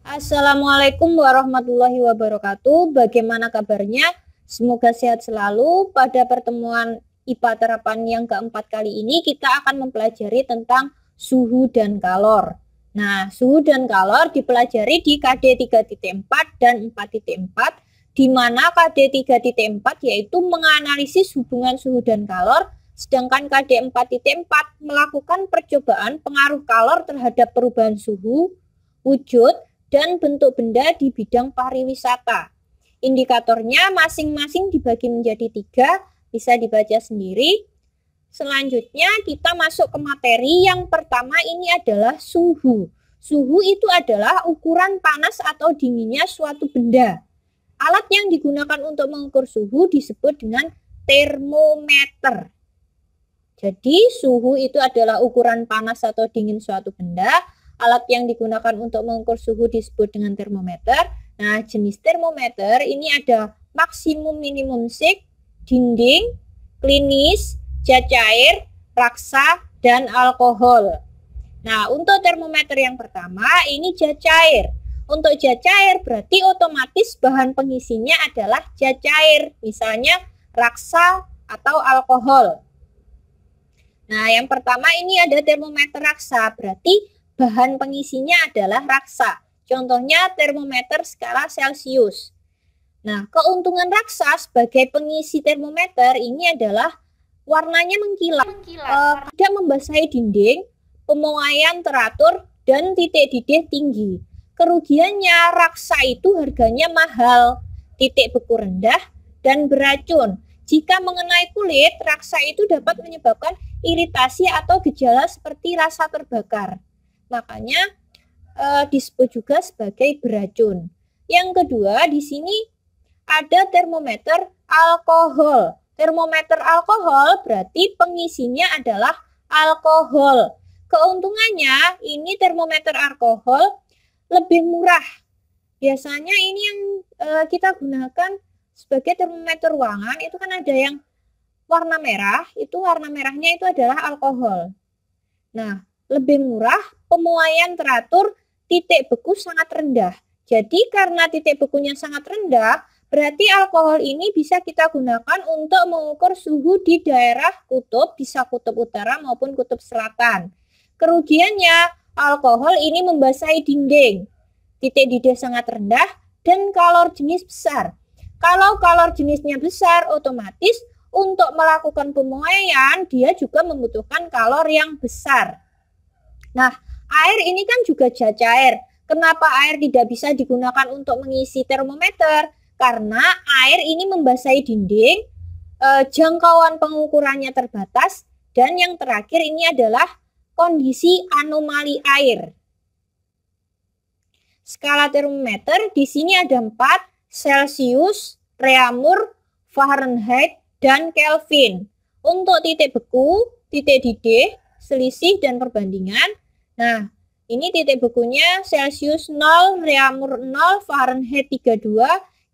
Assalamualaikum warahmatullahi wabarakatuh. Bagaimana kabarnya? Semoga sehat selalu. Pada pertemuan IPA terapan yang keempat kali ini kita akan mempelajari tentang suhu dan kalor. Nah, suhu dan kalor dipelajari di KD 3.4 dan 4.4, di mana KD 3.4 yaitu menganalisis hubungan suhu dan kalor, sedangkan KD 4.4 melakukan percobaan pengaruh kalor terhadap perubahan suhu, wujud, dan bentuk benda di bidang pariwisata. Indikatornya masing-masing dibagi menjadi 3, bisa dibaca sendiri. Selanjutnya kita masuk ke materi. Yang pertama ini adalah suhu. Suhu itu adalah ukuran panas atau dinginnya suatu benda. Alat yang digunakan untuk mengukur suhu disebut dengan termometer. Jadi suhu itu adalah ukuran panas atau dingin suatu benda. Alat yang digunakan untuk mengukur suhu disebut dengan termometer. Nah, jenis termometer ini ada maksimum minimum sik, dinding, klinis, zat cair, raksa, dan alkohol. Nah, untuk termometer yang pertama ini zat cair. Untuk zat cair berarti otomatis bahan pengisinya adalah zat cair, misalnya raksa atau alkohol. Nah, yang pertama ini ada termometer raksa, berarti bahan pengisinya adalah raksa. Contohnya termometer skala Celcius. Nah, keuntungan raksa sebagai pengisi termometer ini adalah warnanya mengkilat, tidak membasahi dinding, pemuaian teratur, dan titik didih tinggi. Kerugiannya raksa itu harganya mahal, titik beku rendah, dan beracun. Jika mengenai kulit, raksa itu dapat menyebabkan iritasi atau gejala seperti rasa terbakar. Makanya disebut juga sebagai beracun. Yang kedua, di sini ada termometer alkohol. Termometer alkohol berarti pengisinya adalah alkohol. Keuntungannya ini termometer alkohol lebih murah. Biasanya ini yang kita gunakan sebagai termometer ruangan itu kan ada yang warna merah, itu warna merahnya itu adalah alkohol. Nah, lebih murah, pemuaian teratur, titik beku sangat rendah. Jadi karena titik bekunya sangat rendah, berarti alkohol ini bisa kita gunakan untuk mengukur suhu di daerah kutub, bisa kutub utara maupun kutub selatan. Kerugiannya, alkohol ini membasahi dinding, titik didih sangat rendah, dan kalor jenis besar. Kalau kalor jenisnya besar, otomatis untuk melakukan pemuaian, dia juga membutuhkan kalor yang besar. Nah, air ini kan juga zat cair. Kenapa air tidak bisa digunakan untuk mengisi termometer? Karena air ini membasahi dinding, jangkauan pengukurannya terbatas, dan yang terakhir ini adalah kondisi anomali air. Skala termometer di sini ada 4, Celcius, Reaumur, Fahrenheit, dan Kelvin. Untuk titik beku, titik didih, selisih, dan perbandingan. Nah, ini titik bekunya Celcius 0, Reaumur 0, Fahrenheit 32,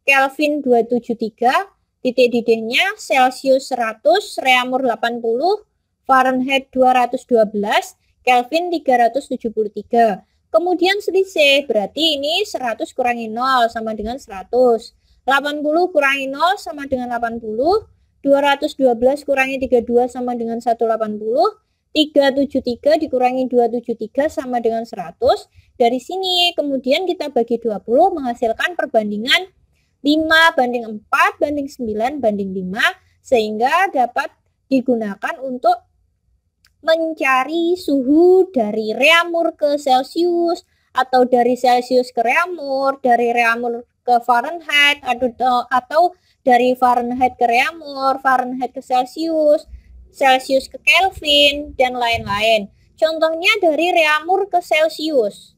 Kelvin 273, titik didihnya Celcius 100, Reaumur 80, Fahrenheit 212, Kelvin 373. Kemudian selisih, berarti ini 100 kurangi 0 sama dengan 100. 80 kurangi 0 sama dengan 80. 212 kurangi 32 sama dengan 180. 373 dikurangi 273 sama dengan 100. Dari sini kemudian kita bagi 20 menghasilkan perbandingan 5 banding 4 banding 9 banding 5, sehingga dapat digunakan untuk mencari suhu dari Reaumur ke Celcius, atau dari Celcius ke Reaumur, dari Reaumur ke Fahrenheit, atau dari Fahrenheit ke Reaumur, Fahrenheit ke Celcius, Celcius ke Kelvin, dan lain-lain. Contohnya dari Reaumur ke Celcius.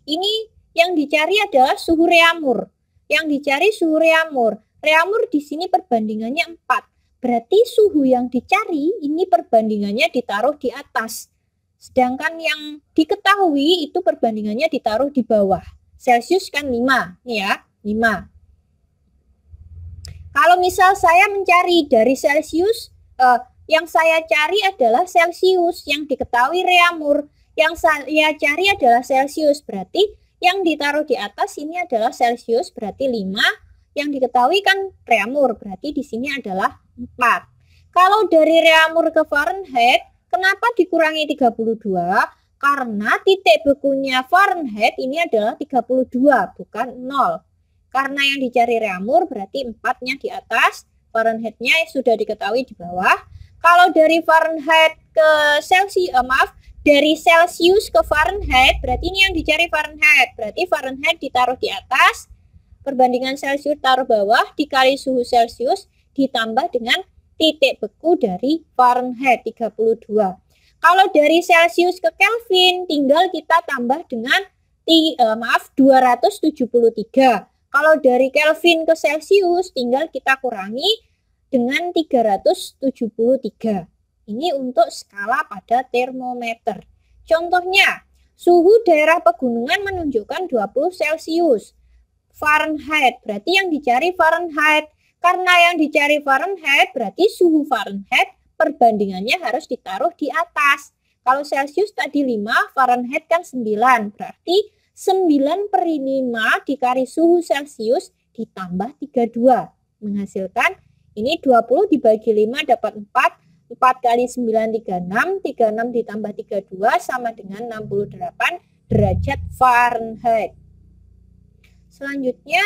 Ini yang dicari adalah suhu Reaumur. Yang dicari suhu Reaumur. Reaumur di sini perbandingannya 4. Berarti suhu yang dicari ini perbandingannya ditaruh di atas. Sedangkan yang diketahui itu perbandingannya ditaruh di bawah. Celcius kan 5, nih ya, 5. Kalau misal saya mencari dari Celcius, yang saya cari adalah Celcius, yang diketahui Reaumur. Yang saya cari adalah Celcius, berarti Yang ditaruh di atas ini adalah Celcius, berarti 5. Yang diketahui kan Reaumur, berarti di sini adalah 4. Kalau dari Reaumur ke Fahrenheit, kenapa dikurangi 32? Karena titik bekunya Fahrenheit ini adalah 32, bukan 0. Karena yang dicari Reaumur berarti 4-nya di atas, Fahrenheit-nya sudah diketahui di bawah. Kalau dari Fahrenheit ke Celsius, dari Celsius ke Fahrenheit, berarti ini yang dicari Fahrenheit. Berarti Fahrenheit ditaruh di atas, perbandingan Celsius taruh bawah, dikali suhu Celsius, ditambah dengan titik beku dari Fahrenheit 32. Kalau dari Celsius ke Kelvin, tinggal kita tambah dengan 273. Kalau dari Kelvin ke Celsius, tinggal kita kurangi dengan 373. Ini untuk skala pada termometer. Contohnya, suhu daerah pegunungan menunjukkan 20 Celsius. Fahrenheit, berarti yang dicari Fahrenheit. Karena yang dicari Fahrenheit, berarti suhu Fahrenheit perbandingannya harus ditaruh di atas. Kalau Celsius tadi 5, Fahrenheit kan 9. Berarti 9/5 dikali suhu Celsius ditambah 32. Menghasilkan ini 20 dibagi 5 dapat 4. 4 kali 9, 36. 36 ditambah 32 sama dengan 68 derajat Fahrenheit. Selanjutnya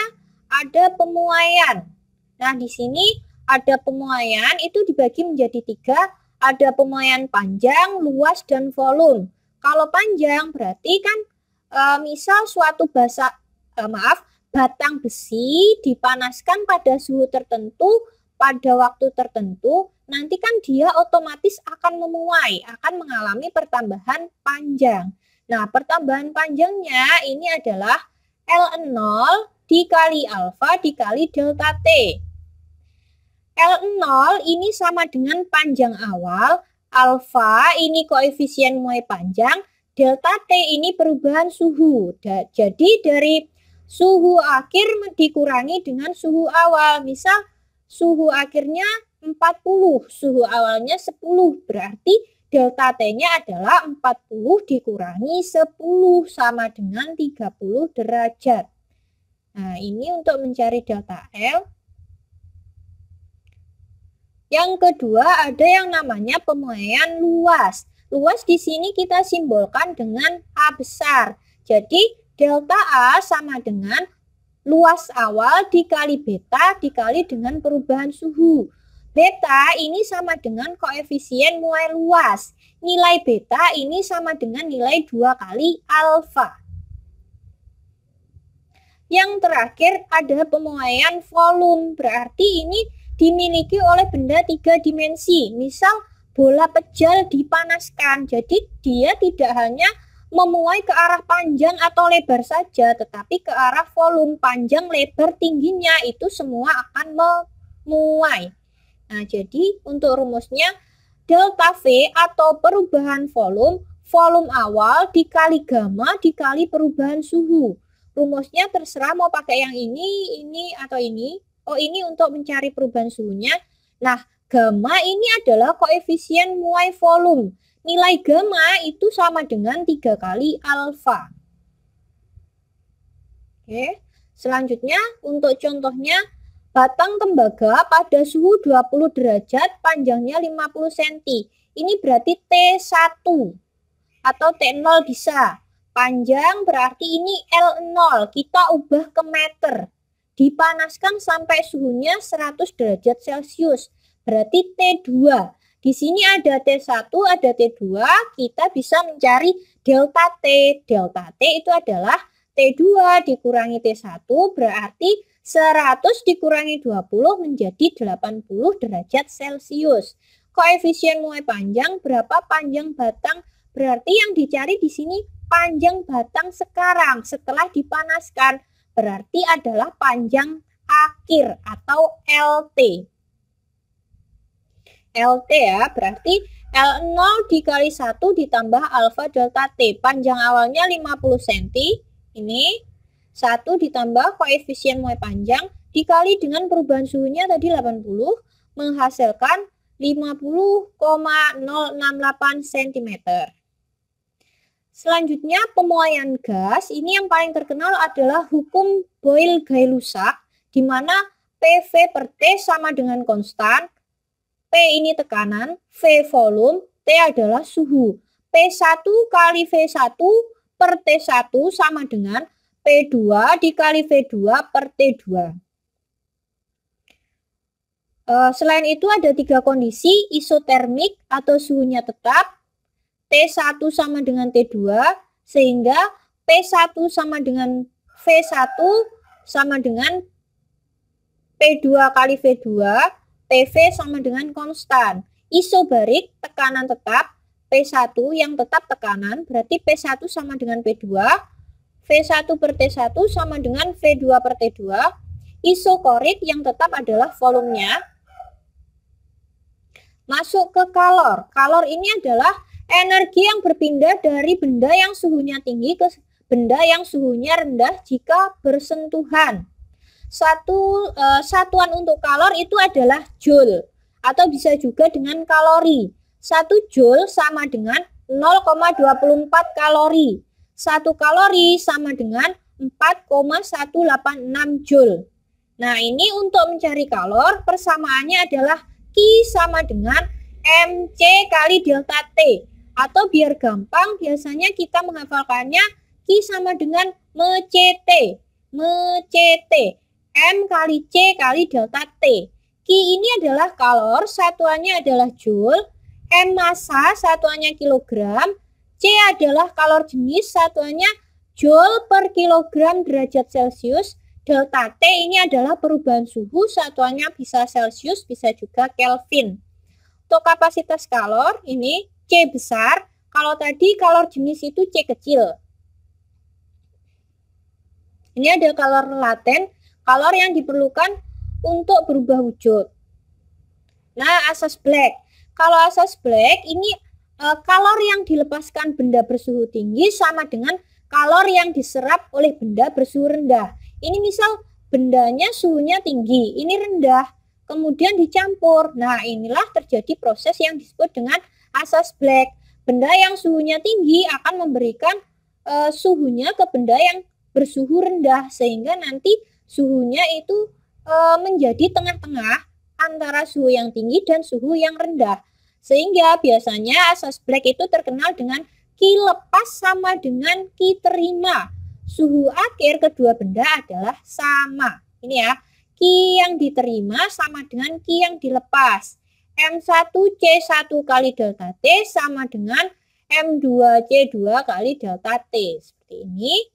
ada pemuaian. Nah, di sini ada pemuaian itu dibagi menjadi 3. Ada pemuaian panjang, luas, dan volume. Kalau panjang berarti kan misal suatu batang besi dipanaskan pada suhu tertentu pada waktu tertentu, nanti kan dia otomatis akan memuai, akan mengalami pertambahan panjang. Nah, pertambahan panjangnya ini adalah L0 dikali alfa dikali delta T. L0 ini sama dengan panjang awal, alfa ini koefisien muai panjang, delta T ini perubahan suhu. Jadi dari suhu akhir dikurangi dengan suhu awal. Misal suhu akhirnya 40, suhu awalnya 10, berarti delta T-nya adalah 40 dikurangi 10 sama dengan 30 derajat. Nah, ini untuk mencari delta L. Yang kedua ada yang namanya pemuaian luas. Luas di sini kita simbolkan dengan A besar. Jadi delta A sama dengan luas awal dikali beta dikali dengan perubahan suhu. Beta ini sama dengan koefisien muai luas. Nilai beta ini sama dengan nilai 2 kali alfa. Yang terakhir ada pemuaian volume. Berarti ini dimiliki oleh benda 3 dimensi. Misal bola pejal dipanaskan. Jadi dia tidak hanya memuai ke arah panjang atau lebar saja, tetapi ke arah volume, panjang, lebar, tingginya itu semua akan memuai. Nah, jadi untuk rumusnya delta V atau perubahan volume, volume awal dikali gamma dikali perubahan suhu. Rumusnya terserah mau pakai yang ini atau ini. Oh, ini untuk mencari perubahan suhunya. Nah, gamma ini adalah koefisien muai volume. Nilai gamma itu sama dengan 3 kali alfa. Oke, selanjutnya untuk contohnya batang tembaga pada suhu 20 derajat, panjangnya 50 cm. Ini berarti T1 atau T0 bisa. Panjang berarti ini L0, kita ubah ke meter. Dipanaskan sampai suhunya 100 derajat Celcius, berarti T2. Di sini ada T1, ada T2, kita bisa mencari delta T. Delta T itu adalah T2 dikurangi T1, berarti 100 dikurangi 20 menjadi 80 derajat Celcius. Koefisien muai panjang, berapa panjang batang? Berarti yang dicari di sini panjang batang sekarang setelah dipanaskan. Berarti adalah panjang akhir atau LT. LT ya, berarti L0 dikali 1 ditambah alfa delta T. Panjang awalnya 50 cm. Ini 1 ditambah koefisien muai panjang dikali dengan perubahan suhunya tadi 80 menghasilkan 50,068 cm. Selanjutnya pemuaian gas, ini yang paling terkenal adalah hukum Boyle-Gay-Lussac, di mana PV per T sama dengan konstan, P ini tekanan, V volume, T adalah suhu. P1 kali V1 per T1 sama dengan P2 dikali V2 per T2. Selain itu ada 3 kondisi, isotermik atau suhunya tetap, T1 sama dengan T2, sehingga P1 sama dengan V1 sama dengan P2 kali V2, PV sama dengan konstan. Isobarik, tekanan tetap, P1 yang tetap tekanan, berarti P1 sama dengan P2, V1 per T1 sama dengan V2 per T2. Isokorik yang tetap adalah volumenya. Masuk ke kalor. Kalor ini adalah energi yang berpindah dari benda yang suhunya tinggi ke benda yang suhunya rendah jika bersentuhan. Satuan untuk kalor itu adalah joule atau bisa juga dengan kalori. 1 joule sama dengan 0,24 kalori. 1 kalori sama dengan 4,186 joule. Nah, ini untuk mencari kalor, persamaannya adalah Q sama dengan MC kali delta T. Atau biar gampang, biasanya kita menghafalkannya Q sama dengan mCT. M kali C kali delta T. Q ini adalah kalor, satuannya adalah joule. M massa, satuannya kilogram. C adalah kalor jenis, satuannya joule per kilogram derajat Celcius. Delta T ini adalah perubahan suhu, satuannya bisa Celcius, bisa juga Kelvin. Untuk kapasitas kalor, ini C besar. Kalau tadi kalor jenis itu C kecil. Ini ada kalor laten, kalor yang diperlukan untuk berubah wujud. Nah, asas Black. Kalau asas Black, ini kalor yang dilepaskan benda bersuhu tinggi sama dengan kalor yang diserap oleh benda bersuhu rendah. Ini misal bendanya suhunya tinggi, ini rendah, kemudian dicampur. Nah, inilah terjadi proses yang disebut dengan asas Black. Benda yang suhunya tinggi akan memberikan suhunya ke benda yang bersuhu rendah, sehingga nanti suhunya itu menjadi tengah-tengah antara suhu yang tinggi dan suhu yang rendah. Sehingga biasanya asas Black itu terkenal dengan Q lepas sama dengan Q terima. Suhu akhir kedua benda adalah sama. Ini ya, Q yang diterima sama dengan Q yang dilepas. M1C1 kali delta T sama dengan M2C2 kali delta T. Seperti ini.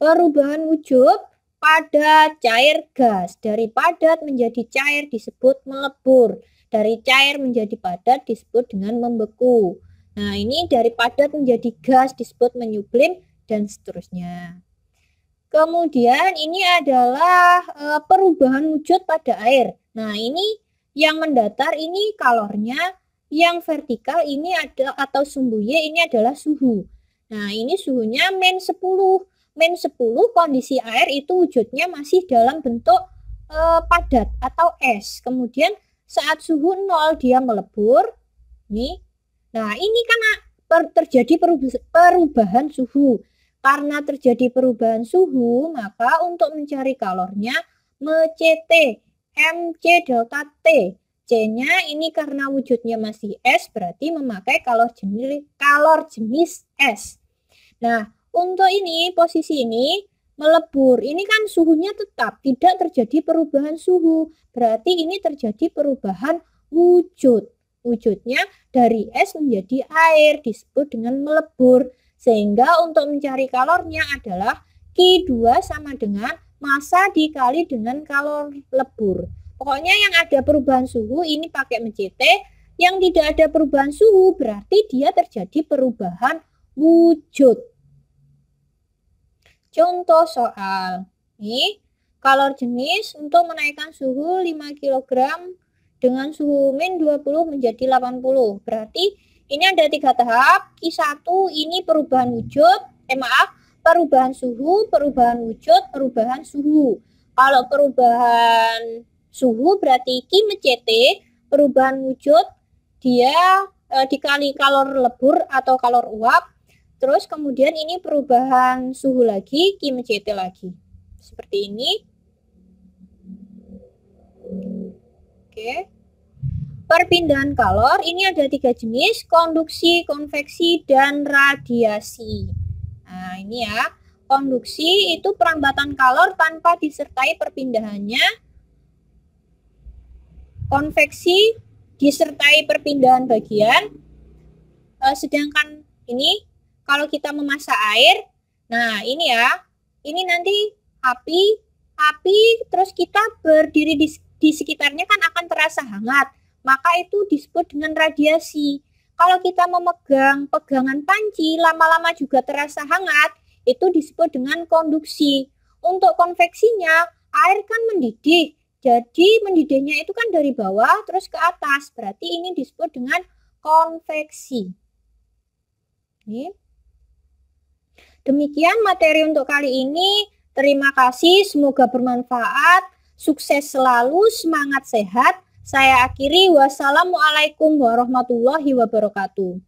Perubahan wujud pada cair gas. Dari padat menjadi cair disebut melebur. Dari cair menjadi padat disebut dengan membeku. Nah, ini dari padat menjadi gas disebut menyublim dan seterusnya. Kemudian ini adalah perubahan wujud pada air. Nah, ini yang mendatar ini kalornya, yang vertikal ini ada atau sumbu Y ini adalah suhu. Nah, ini suhunya min 10. Min 10 kondisi air itu wujudnya masih dalam bentuk padat atau es. Kemudian saat suhu 0 dia melebur. Nih. Nah, ini karena terjadi perubahan suhu. Karena terjadi perubahan suhu, maka untuk mencari kalornya mCT, MC delta T. C-nya ini karena wujudnya masih es, berarti memakai kalor jenis es. Nah, untuk ini, posisi ini melebur. Ini kan suhunya tetap, tidak terjadi perubahan suhu. Berarti ini terjadi perubahan wujud. Wujudnya dari es menjadi air, disebut dengan melebur. Sehingga untuk mencari kalornya adalah Q2 sama dengan massa dikali dengan kalor lebur. Pokoknya yang ada perubahan suhu ini pakai mCT, yang tidak ada perubahan suhu berarti dia terjadi perubahan wujud. Contoh soal. Nih, kalor jenis untuk menaikkan suhu 5 kg dengan suhu min 20 menjadi 80. Berarti ini ada 3 tahap. Q1 ini perubahan wujud, perubahan suhu, perubahan wujud, perubahan suhu. Kalau perubahan suhu berarti Q mCT, perubahan wujud dia dikali kalor lebur atau kalor uap. Terus kemudian ini perubahan suhu lagi, Q menjadi T lagi. Seperti ini. Oke. Perpindahan kalor ini ada 3 jenis, konduksi, konveksi, dan radiasi. Nah, ini ya. Konduksi itu perambatan kalor tanpa disertai perpindahannya. Konveksi disertai perpindahan bagian. Sedangkan ini kalau kita memasak air, nah ini ya. Ini nanti api terus kita berdiri di sekitarnya kan akan terasa hangat. Maka itu disebut dengan radiasi. Kalau kita memegang pegangan panci, lama-lama juga terasa hangat, itu disebut dengan konduksi. Untuk konveksinya, air kan mendidih. Jadi mendidihnya itu kan dari bawah terus ke atas. Berarti ini disebut dengan konveksi. Ini. Demikian materi untuk kali ini. Terima kasih, semoga bermanfaat. Sukses selalu, semangat sehat. Saya akhiri, wassalamualaikum warahmatullahi wabarakatuh.